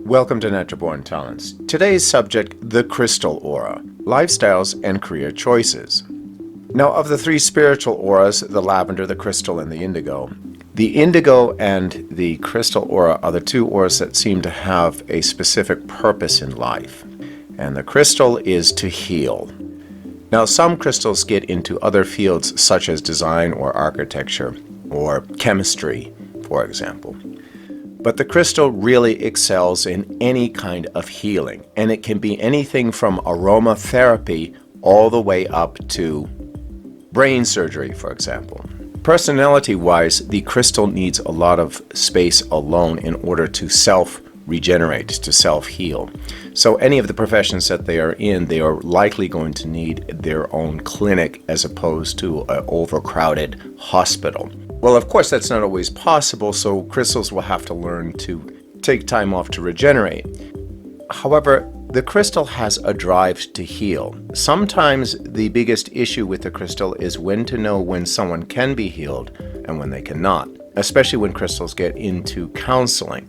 Welcome to Natural Born Talents. Today's subject, the crystal aura, lifestyles and career choices. Now, of the three spiritual auras, the lavender, the crystal, and the indigo and the crystal aura are the two auras that seem to have a specific purpose in life. And the crystal is to heal. Now, some crystals get into other fields such as design or architecture or chemistry, for example. But the crystal really excels in any kind of healing, and it can be anything from aromatherapy all the way up to brain surgery, for example. Personality-wise, the crystal needs a lot of space alone in order to self-regenerate, to self-heal. So any of the professions that they are in, they are likely going to need their own clinic as opposed to an overcrowded hospital. Well, of course, that's not always possible, so crystals will have to learn to take time off to regenerate. However, the crystal has a drive to heal. Sometimes the biggest issue with the crystal is when to know when someone can be healed and when they cannot, especially when crystals get into counseling.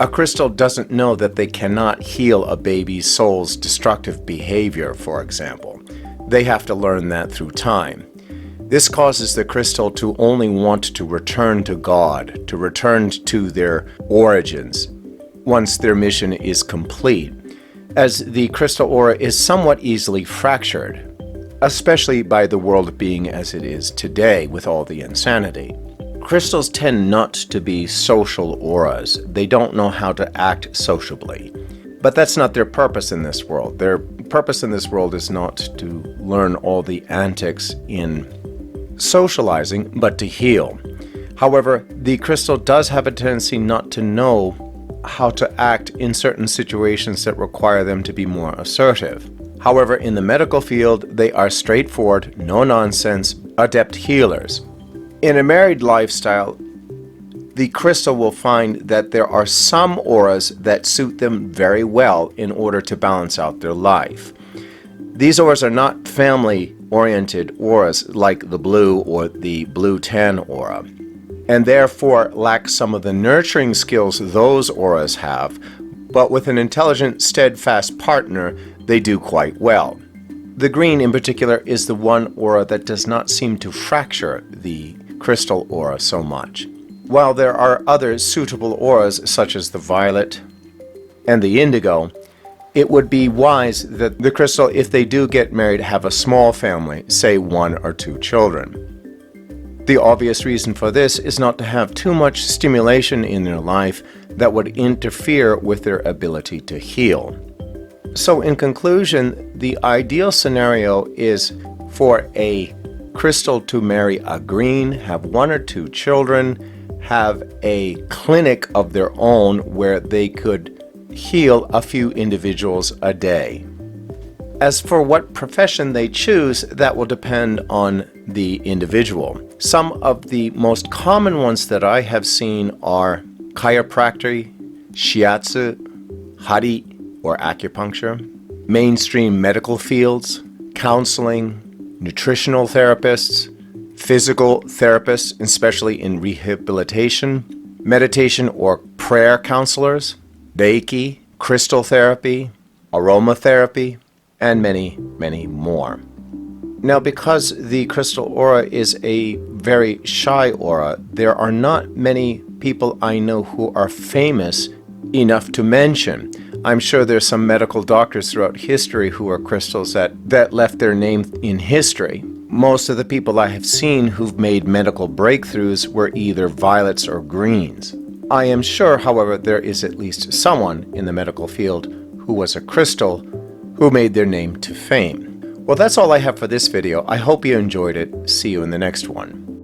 A crystal doesn't know that they cannot heal a baby's soul's destructive behavior, for example. They have to learn that through time. This causes the crystal to only want to return to God, to return to their origins, once their mission is complete, as the crystal aura is somewhat easily fractured, especially by the world being as it is today with all the insanity. Crystals tend not to be social auras. They don't know how to act sociably. But that's not their purpose in this world. Their purpose in this world is not to learn all the antics in socializing, but to heal. However, the crystal does have a tendency not to know how to act in certain situations that require them to be more assertive. However, in the medical field, they are straightforward, no-nonsense, adept healers. In a married lifestyle, the crystal will find that there are some auras that suit them very well in order to balance out their life. These auras are not family-oriented auras like the blue or the blue-tan aura, and therefore lack some of the nurturing skills those auras have, but with an intelligent, steadfast partner, they do quite well. The green in particular is the one aura that does not seem to fracture the crystal aura so much. While there are other suitable auras such as the violet and the indigo, it would be wise that the crystal, if they do get married, have a small family, say 1 or 2 children. The obvious reason for this is not to have too much stimulation in their life that would interfere with their ability to heal. So in conclusion, the ideal scenario is for a crystal to marry a green, have 1 or 2 children, have a clinic of their own where they could heal a few individuals a day. As for what profession they choose, that will depend on the individual. Some of the most common ones that I have seen are chiropractic, shiatsu, hari or acupuncture, mainstream medical fields, counseling, nutritional therapists, physical therapists, especially in rehabilitation, meditation or prayer counselors, Reiki, crystal therapy, aromatherapy, and many, many more. Now, because the crystal aura is a very shy aura, there are not many people I know who are famous enough to mention. I'm sure there's some medical doctors throughout history who are crystals that left their name in history. Most of the people I have seen who've made medical breakthroughs were either violets or greens. I am sure, however, there is at least someone in the medical field who was a crystal who made their name to fame. Well, that's all I have for this video. I hope you enjoyed it. See you in the next one.